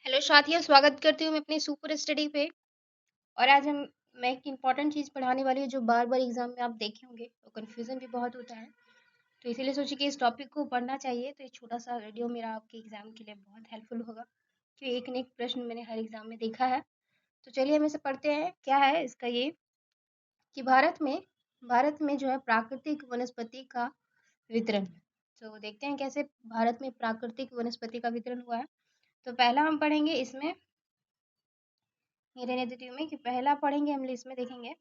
Hello साथियों, स्वागत करती हूँ मैं अपनी सुपर स्टडी पे। और आज मैं एक इम्पॉर्टेंट चीज़ पढ़ाने वाली हूँ जो बार बार एग्जाम में आप देखे होंगे तो कन्फ्यूज़न भी बहुत होता है। तो इसीलिए सोची कि इस टॉपिक को पढ़ना चाहिए, तो ये छोटा सा वीडियो मेरा आपके एग्जाम के लिए बहुत हेल्पफुल होगा क्योंकि एक न एक प्रश्न मैंने हर एग्जाम में देखा है। तो चलिए हम इसे पढ़ते हैं। क्या है इसका ये कि भारत में जो है प्राकृतिक वनस्पति का वितरण। तो देखते हैं कैसे भारत में प्राकृतिक वनस्पति का वितरण हुआ है। तो पहला हम पढ़ेंगे इसमें, ये रहने देती हूँ मैं कि पहला पढ़ेंगे हम इसमें देखेंगे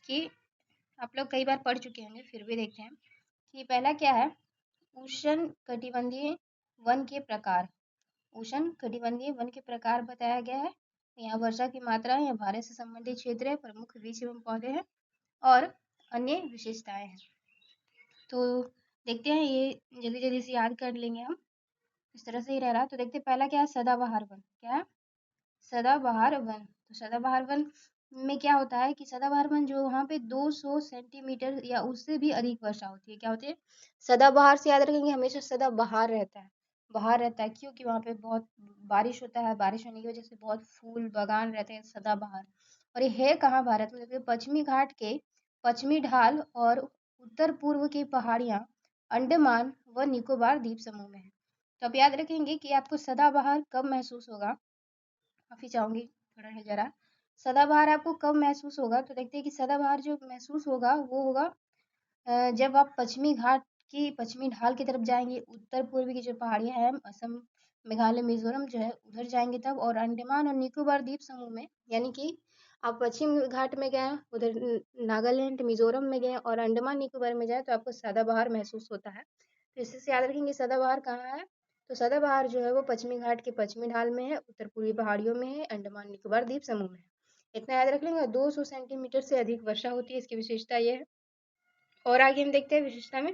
कि आप लोग कई बार पढ़ चुके होंगे, फिर भी देखते हैं कि पहला क्या है। उष्ण कटिबंधीय वन के प्रकार। उष्ण कटिबंधीय वन के प्रकार बताया गया है। यहाँ वर्षा की मात्रा है, यहाँ भारत से संबंधित क्षेत्र है, प्रमुख वृक्ष एवं पौधे हैं और अन्य विशेषताएं हैं। तो देखते हैं, ये जल्दी जल्दी से याद कर लेंगे हम। इस तरह से ही रह रहा। तो देखते हैं पहला क्या है, सदाबहार वन। क्या है? सदाबहार वन। तो सदाबहार वन में क्या होता है कि सदाबहार वन जो वहाँ पे 200 सेंटीमीटर या उससे भी अधिक वर्षा होती है। क्या होती है? सदाबहार से याद रखेंगे, हमेशा सदाबहार रहता है, बहार रहता है। क्योंकि वहाँ पे बहुत बारिश होता है, बारिश होने की वजह से बहुत फूल बागान रहते हैं, सदाबहार। और ये है कहाँ भारत में? देखिए पश्चिमी घाट के पश्चिमी ढाल और उत्तर पूर्व की पहाड़ियाँ अंडमान व निकोबार द्वीप समूह में है। तो आप याद रखेंगे कि आपको सदाबहार कब महसूस होगा। माफ़ी चाहूँगी, थोड़ा है ज़रा। सदाबहार आपको कब महसूस होगा? तो देखते हैं कि सदाबहार जो महसूस होगा वो होगा जब आप पश्चिमी घाट की पश्चिमी ढाल की तरफ जाएँगे, उत्तर पूर्व की जो पहाड़ियाँ हैं, असम, मेघालय, मिज़ोरम जो है उधर जाएँगे तब। और अंडमान और निकोबार द्वीप समूह में, यानी कि आप पश्चिम घाट में गए, उधर नागालैंड, मिज़ोरम में गए और अंडमान निकोबार में जाए तो आपको सदाबहार महसूस होता है। तो इसी से याद रखेंगे सदाबहार कहाँ है। तो सदाबहार जो है वो पश्चिमी घाट के पश्चिमी ढाल में है, उत्तर पूर्वी पहाड़ियों में है, अंडमान निकोबार द्वीप समूह में है। इतना याद रख लेंगे। 200 सेंटीमीटर से अधिक वर्षा होती है, इसकी विशेषता ये है। और आगे हम देखते हैं विशेषता में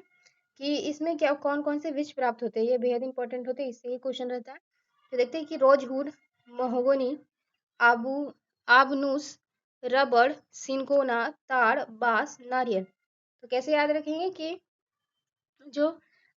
कि इसमें क्या कौन कौन से वृक्ष प्राप्त होते हैं, ये बेहद इंपॉर्टेंट होते हैं, इससे ही क्वेश्चन रहता है। तो देखते हैं कि रोजवुड, महोगनी, आबू आबनूस, रबड़, सिंकोना, ताड़, बांस, नारियल। तो कैसे याद रखेंगे कि जो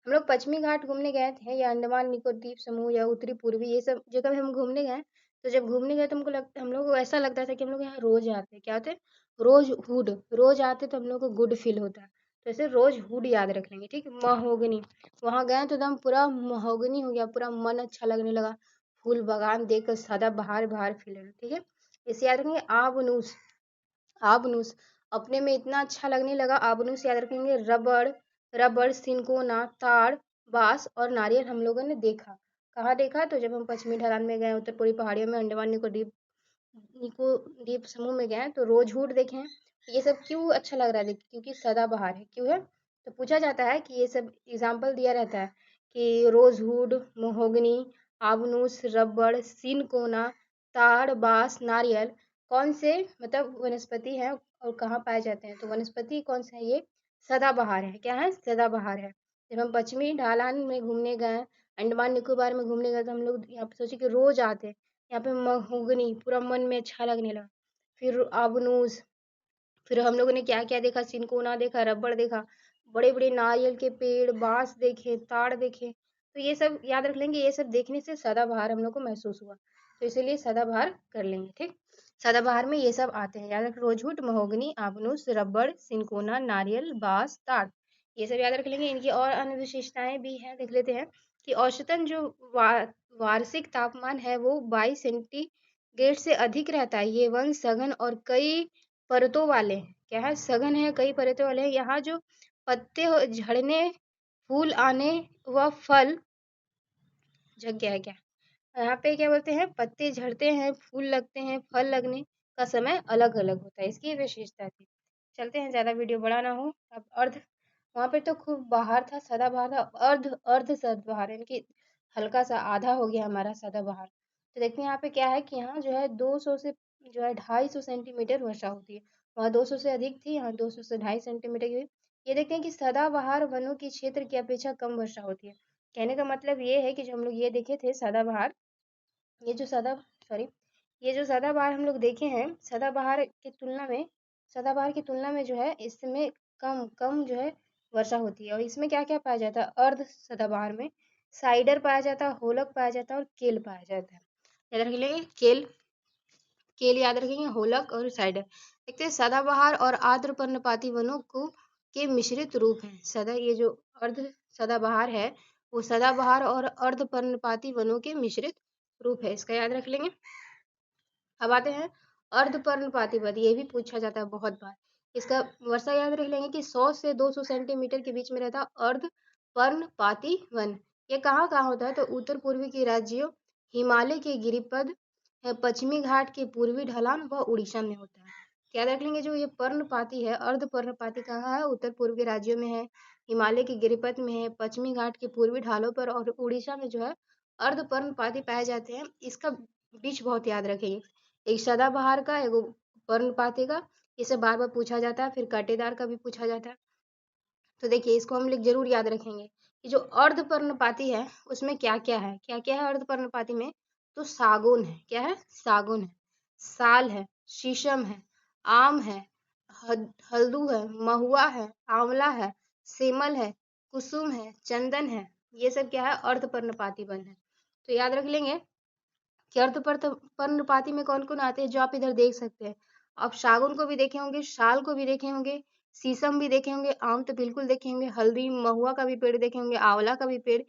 हम लोग पश्चिमी घाट घूमने गए थे या अंडमान निकोबार द्वीप समूह या उत्तरी पूर्वी, ये सब जगह भी हम घूमने गए। तो जब घूमने गए तो हम लोग को ऐसा लगता था कि हम लोग यहाँ रोज आते हैं। क्या होते हैं? रोज आते तो हम लोग को गुड फील होता है। तो ऐसे रोज हुड याद रख लेंगे, ठीक है। महोगनी, वहाँ गए तो एकदम पूरा महोगनी हो गया, पूरा मन अच्छा लगने लगा, फूल बागान देख कर सदा बहार बहार फील हो, ठीक है। इसे याद रखेंगे। आबनूस, आबनूस अपने में इतना अच्छा लगने लगा, आबनूस याद रखेंगे। रबड़, रबड़, सिंकोना, ताड़, बांस और नारियल हम लोगों ने देखा। कहाँ देखा? तो जब हम पश्चिमी ढलान में गए, उत्तर पूर्वी पहाड़ियों में, अंडमान निको द्वीप समूह में गए तो रोजवुड देखें। ये सब क्यों अच्छा लग रहा है? देखिए क्योंकि सदाबहार है। क्यों है? तो पूछा जाता है कि ये सब एग्जाम्पल दिया रहता है कि रोजवुड, मोहोगनी, आबनूस, रबड़, सिनकोना, ताड़, बांस, नारियल कौन से मतलब वनस्पति है और कहाँ पाए जाते हैं। तो वनस्पति कौन सा है? ये सदाबहार है। क्या है? सदाबहार है। जब हम पश्चिमी ढलान में घूमने गए, अंडमान निकोबार में घूमने गए, तो हम लोग यहाँ पे सोचे कि रोज आते हैं यहाँ पे। महोगनी पूरा मन में अच्छा लगने लगा। फिर आबनूस, फिर हम लोगों ने क्या क्या देखा, सिनकोना देखा, रबड़ देखा, बड़े बड़े नारियल के पेड़, बांस देखे, ताड़ देखे। तो ये सब याद रख लेंगे, ये सब देखने से सदाबहार हम लोग को महसूस हुआ, तो इसीलिए सदाबहार कर लेंगे, ठीक। सदाबहार में ये सब आते हैं, याद रख। रोजवुड, महोगनी, आबनूस, रबड़, सिनकोना, नारियल, बांस, ताड़, ये सब याद रख लेंगे। इनकी और अन्य विशेषताएं भी हैं, देख लेते हैं कि औसतन जो वार्षिक तापमान है वो 22 सेंटीग्रेड से अधिक रहता है। ये वन सघन और कई परतों वाले हैं। क्या है? सघन है, कई परतों वाले हैं। यहाँ जो पत्ते झड़ने, फूल आने व फल झक गया है क्या? यहाँ पे क्या बोलते हैं? पत्ते झड़ते हैं, फूल लगते हैं, फल लगने का समय अलग अलग होता है, इसकी विशेषता थी। चलते हैं, ज्यादा वीडियो बड़ा ना हो। अब अर्ध, वहां पे तो खूब बाहर था, सदाबहार था। अर्ध अर्ध सदाबहार यानी कि हल्का सा आधा हो गया हमारा सदाबहार। तो देखते हैं यहाँ पे क्या है कि यहाँ जो है 200 से जो है 250 सेंटीमीटर वर्षा होती है। वहाँ 200 से अधिक थी, यहाँ 200 से 250 सेंटीमीटर की हुई। ये देखते हैं कि सदाबहार वनों की क्षेत्र की अपेक्षा कम वर्षा होती है। कहने का मतलब ये है कि जो हम लोग ये देखे थे सदाबहार, ये जो सदा सॉरी ये जो सदाबहार हम लोग देखे हैं, सदाबहार की तुलना में जो है इसमें कम कम जो है वर्षा होती है। और इसमें क्या क्या पाया जाता है? अर्ध सदाबहार में साइडर पाया जाता है, होलक पाया जाता है और केल पाया जाता है। याद रख लेंगे। केल, केल याद रखेंगे। होलक और साइडर। देखते हैं सदाबहार और आर्द्र पर्णपाती वनों को के मिश्रित रूप हैं। सदा, ये जो अर्ध सदाबहार है वो सदाबहार और अर्ध पर्णपाती वनों के मिश्रित रूप है, इसका याद रख लेंगे। अब आते हैं अर्ध पर्णपाती वन, ये भी पूछा जाता है बहुत बार। इसका वर्षा याद रख लेंगे कि 100 से 200 सेंटीमीटर के बीच में रहता है अर्ध पर्णपाती वन। ये कहाँ कहाँ होता है तो उत्तर पूर्वी के राज्यों, हिमालय के गिरिपद, पश्चिमी घाट के पूर्वी ढलान व उड़ीसा में होता है। याद रख लेंगे जो ये पर्णपाती है, अर्ध पर्णपाती कहाँ है, उत्तर पूर्व के राज्यों में है, हिमालय के गिरिपद में है, पश्चिमी घाट के पूर्वी ढालों पर और उड़ीसा में जो है अर्ध पर्णपाती पाए जाते हैं। इसका बीच बहुत याद रखेंगे, एक सदाबहार का, एक पर्णपाती का, इसे बार बार पूछा जाता है। फिर कांटेदार का भी पूछा जाता है। तो देखिए इसको हम लोग जरूर याद रखेंगे कि जो अर्ध पर्णपाती है उसमें क्या क्या है, क्या क्या है अर्ध पर्णपाती में, तो सागौन है, क्या है, सागौन है, साल है, शीशम है, आम है, हल्दू है, महुआ है, आंवला है, सेमल है, कुसुम है, चंदन है। ये सब क्या है, अर्ध पर्णपाती वन है। तो याद रख लेंगे कि अर्ध पर्णपाती में कौन कौन आते हैं, जो आप इधर देख सकते हैं। आप सागौन को भी देखे होंगे, साल को भी देखे होंगे, शीशम भी देखे होंगे, आम तो बिल्कुल देखे होंगे, हल्दी महुआ का भी पेड़ देखे होंगे, आंवला का भी पेड़,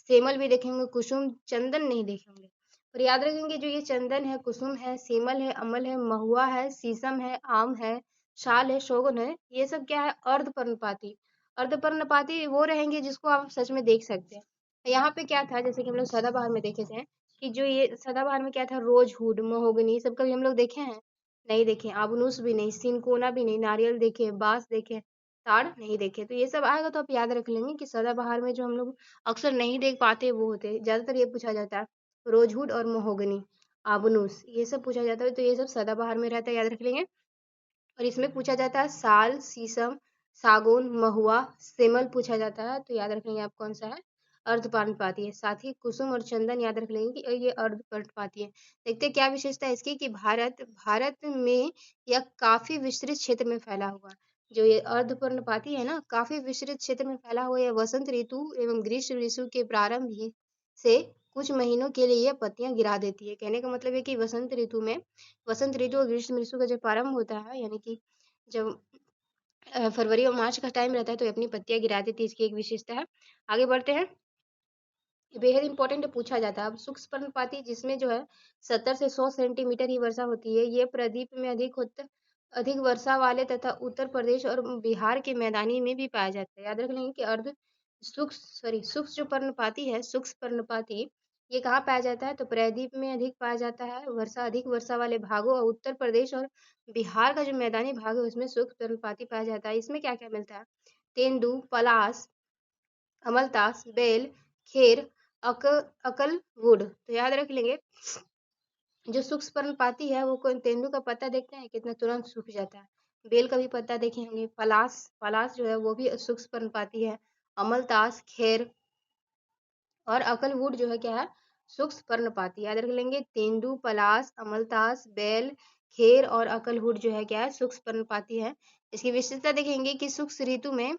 सेमल भी देखे होंगे, कुसुम चंदन नहीं देखे होंगे। और याद रखेंगे जो ये चंदन है, कुसुम है, सेमल है, अमल है, महुआ है, शीशम है, आम है, शाल है, शोगन है, ये सब क्या है, अर्ध पर्णपाती। अर्ध पर्णपाती वो रहेंगे जिसको आप सच में देख सकते हैं। यहाँ पे क्या था, जैसे कि हम लोग सदाबहार में देखे थे कि जो ये सदाबहार में क्या था, रोजवुड, महोगनी, सब कभी हम लोग देखे हैं, नहीं देखे। आबनूस भी नहीं, सिनकोना भी नहीं, नारियल देखे, बांस देखे, ताड़ नहीं देखे। तो ये सब आएगा तो आप याद रख लेंगे कि सदाबहार में जो हम लोग अक्सर नहीं देख पाते वो होते हैं। ज्यादातर ये पूछा जाता है रोजवुड और महोगनी, आबनूस, ये सब पूछा जाता है। तो ये सब सदाबहार में रहता है, याद रख लेंगे। और इसमें पूछा जाता है साल, शीशम, सागौन, महुआ, सेमल पूछा जाता है। तो याद रखेंगे आप कौन सा है, अर्धपर्णपाती है। साथ ही कुसुम और चंदन याद रख लेंगे कि ये अर्धपर्णपाती है। देखते हैं क्या विशेषता है इसकी, कि भारत में यह काफी विस्तृत क्षेत्र में फैला हुआ। जो ये अर्धपर्णपाती है ना, काफी विस्तृत क्षेत्र में फैला हुआ। यह वसंत ऋतु एवं ग्रीष्म ऋतु के प्रारंभ ही से कुछ महीनों के लिए यह पत्तियां गिरा देती है। कहने का मतलब है कि वसंत ऋतु और ग्रीष्म ऋतु का जब प्रारंभ होता है, यानी कि जब फरवरी और मार्च का टाइम रहता है, तो ये अपनी पत्तियां गिरा देती है। इसकी एक विशेषता है। आगे बढ़ते हैं, ये बेहद इंपॉर्टेंट पूछा जाता है। अब शुष्क पर्णपाती जिसमें जो है 70 से 100 सेंटीमीटर ही वर्षा होती है, ये प्रदीप में अधिक वर्षा वाले तथा उत्तर प्रदेश और बिहार के मैदानी में भी पाया जाता है। याद रख लेंगे कि शुष्क जो पर्णपाती है, शुष्क पर्णपाती, ये कहाँ पाया जाता है, तो प्रायद्वीप में अधिक पाया जाता है। अधिक वर्षा वाले भागों और उत्तर प्रदेश और बिहार का जो मैदानी भाग है उसमें शुष्क पर्णपाती पाया जाता है। इसमें क्या क्या मिलता है, तेंदू, पलाश, अमलतास, बेल, खेर, अकलवुड। तो याद रख लेंगे जो शुष्क पर्णपाती है वो तेंदू का पत्ता देखते हैं कितना तुरंत सूख जाता है। बेल का भी पत्ता देखे होंगे। पलाश जो है वो भी शुष्क पर्णपाती है। अमलतास, खेर और अकलवुड जो है क्या है, शुष्क पर्णपाती। याद रख लेंगे तेंदू, पलाश, अमलतास, बेल, खेर और अकलवुड जो है क्या है, शुष्क पर्णपाती है। इसकी विशेषता देखेंगे कि शुष्क ऋतु में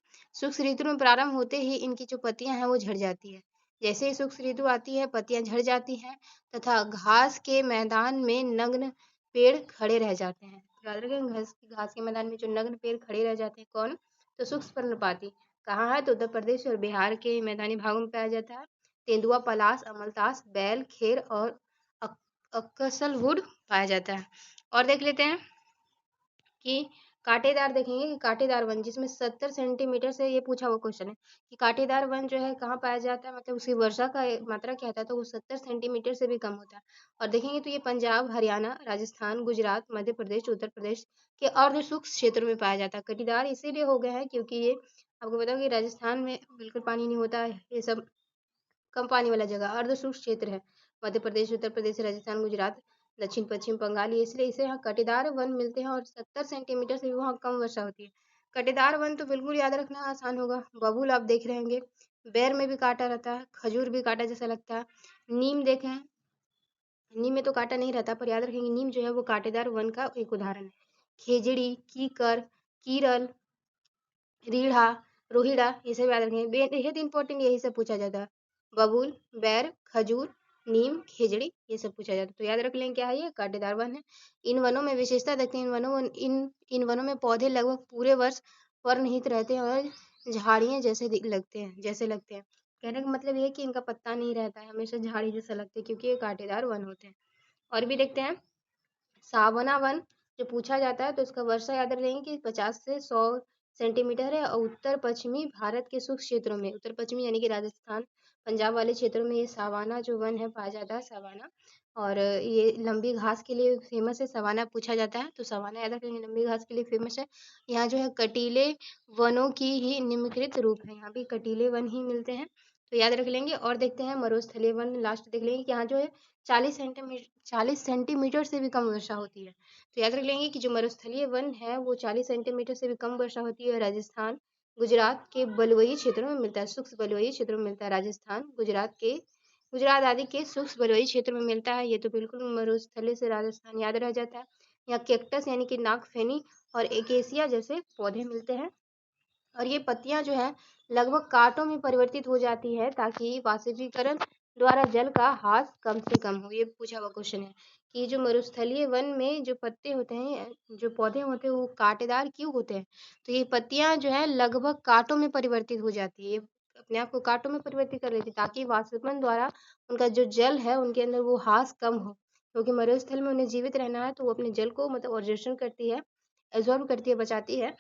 प्रारंभ होते ही इनकी जो पत्तियां हैं वो झड़ जाती है। जैसे ही शुष्क ऋतु आती है पत्तियां झड़ जाती हैं तथा घास के मैदान में नग्न पेड़ खड़े रह जाते हैं। याद रखें, घास के मैदान में जो नग्न पेड़ खड़े रह जाते हैं, कौन, तो शुष्क पर्णपाती। कहाँ है, तो उत्तर प्रदेश और बिहार के मैदानी भागों में पाया जाता है। तेंदुआ, पलाश, अमलतास, बैल, खेर और अक्सलवुड पाया जाता है। और देख लेते हैं कि कांटेदार, देखेंगे कि कांटेदार वन जिसमें 70 सेंटीमीटर से, ये पूछा हुआ क्वेश्चन है कि कांटेदार वन जो है कहाँ पाया जाता है, मतलब उसकी वर्षा का मात्रा क्या था, तो वो 70 सेंटीमीटर से भी कम होता है। और देखेंगे तो ये पंजाब, हरियाणा, राजस्थान, गुजरात, मध्य प्रदेश, उत्तर प्रदेश के अर्ध शुष्क क्षेत्र में पाया जाता है। कटीदार इसीलिए हो गया है क्योंकि ये आपको बताओ कि राजस्थान में बिल्कुल पानी नहीं होता है, ये सब कम पानी वाला जगह अर्ध शुष्क क्षेत्र है। मध्य प्रदेश, उत्तर प्रदेश, राजस्थान, गुजरात, दक्षिण पश्चिम बंगाल, इसलिए इसे यहाँ कटेदार वन मिलते हैं और 70 सेंटीमीटर से भी वहाँ कम वर्षा होती है। कटेदार वन तो बिल्कुल याद रखना आसान होगा। बबूल आप देख रहे होंगे, बेर में भी कांटा रहता है, खजूर भी कांटा जैसा लगता है, नीम देखें, नीम में तो कांटा नहीं रहता, पर याद रखेंगे नीम जो है वो कांटेदार वन का एक उदाहरण है। खेजड़ी, कीकर, कीरल, रीढ़ा, रोहिड़ा, ये सब याद रखेंगे। बेहद इंपॉर्टेंट, यही सब पूछा जाता है। बबूल, बैर, खजूर, नीम, खेजड़ी ये सब पूछा जाता है। तो याद रख लें क्या है ये? कांटेदार वन है। इन वनों में विशेषता देखते हैं, इन वनों में पौधे लगभग पूरे वर्ष पर्णहित रहते हैं और झाड़ियाँ जैसे लगते हैं। कहने का मतलब ये है कि इनका पत्ता नहीं रहता है, हमेशा झाड़ी जैसा लगते हैं क्योंकि ये कांटेदार वन होते हैं। और भी देखते हैं, सावना वन जो पूछा जाता है तो उसका वर्षा याद रखेंगे कि 50 से 100 सेंटीमीटर है, और उत्तर पश्चिमी भारत के शुष्क क्षेत्रों में, उत्तर पश्चिमी यानी कि राजस्थान पंजाब वाले क्षेत्रों में ये सावाना जो वन है पाया जाता है, सावाना। और ये लंबी घास के लिए फेमस है, सवाना पूछा जाता है तो सवाना याद रखेंगे, लंबी घास के लिए फेमस है। यहाँ जो है कटीले वनों की ही निम्नलिखित रूप है, यहाँ भी कटीले वन ही मिलते हैं, तो याद रख लेंगे। और देखते हैं मरुस्थलीय वन, लास्ट देख लेंगे कि यहाँ जो है 40 सेंटीमीटर से भी कम वर्षा होती है। तो याद रख लेंगे कि जो मरुस्थलीय वन है वो 40 सेंटीमीटर से भी कम वर्षा होती है, राजस्थान गुजरात के बलुई क्षेत्रों में मिलता है, शुष्क बलुई क्षेत्रों में मिलता है, राजस्थान गुजरात आदि के शुष्क बलुई क्षेत्र में मिलता है। ये तो बिल्कुल मरुस्थलीय से राजस्थान याद रह जाता है। यहाँ कैक्टस यानी कि नागफेनी और एकेसिया जैसे पौधे मिलते हैं। और ये पत्तियां जो है लगभग कांटों में परिवर्तित हो जाती है ताकि वाष्पीकरण द्वारा जल का हास कम से कम हो। ये पूछा हुआ क्वेश्चन है कि जो मरुस्थलीय वन में जो पत्ते होते हैं, जो पौधे होते हैं वो कांटेदार क्यों होते हैं? तो ये पत्तियां जो है लगभग कांटों में परिवर्तित हो जाती है, ये अपने आप को कांटों में परिवर्तित कर लेती है ताकि वाष्पीकरण द्वारा उनका जो जल है उनके अंदर वो हास कम हो, क्योंकि मरुस्थल में उन्हें जीवित रहना है तो वो अपने जल को मतलब ऑब्जर्वेशन करती है, एब्जॉर्ब करती है, बचाती है,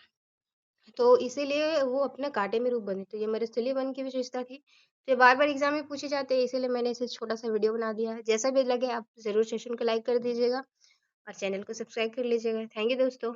तो इसीलिए वो अपने कांटे में रूप बने। तो ये मरुस्थलीय वन की विशेषता थी। तो ये बार-बार एग्ज़ाम में पूछे जाते हैं, इसीलिए मैंने इसे छोटा-सा वीडियो बना दिया है। जैसा भी लगे आप ज़रूर सेशन को लाइक कर दीजिएगा और चैनल को सब्सक्राइब कर लीजिएगा। थैंक यू दोस्तों।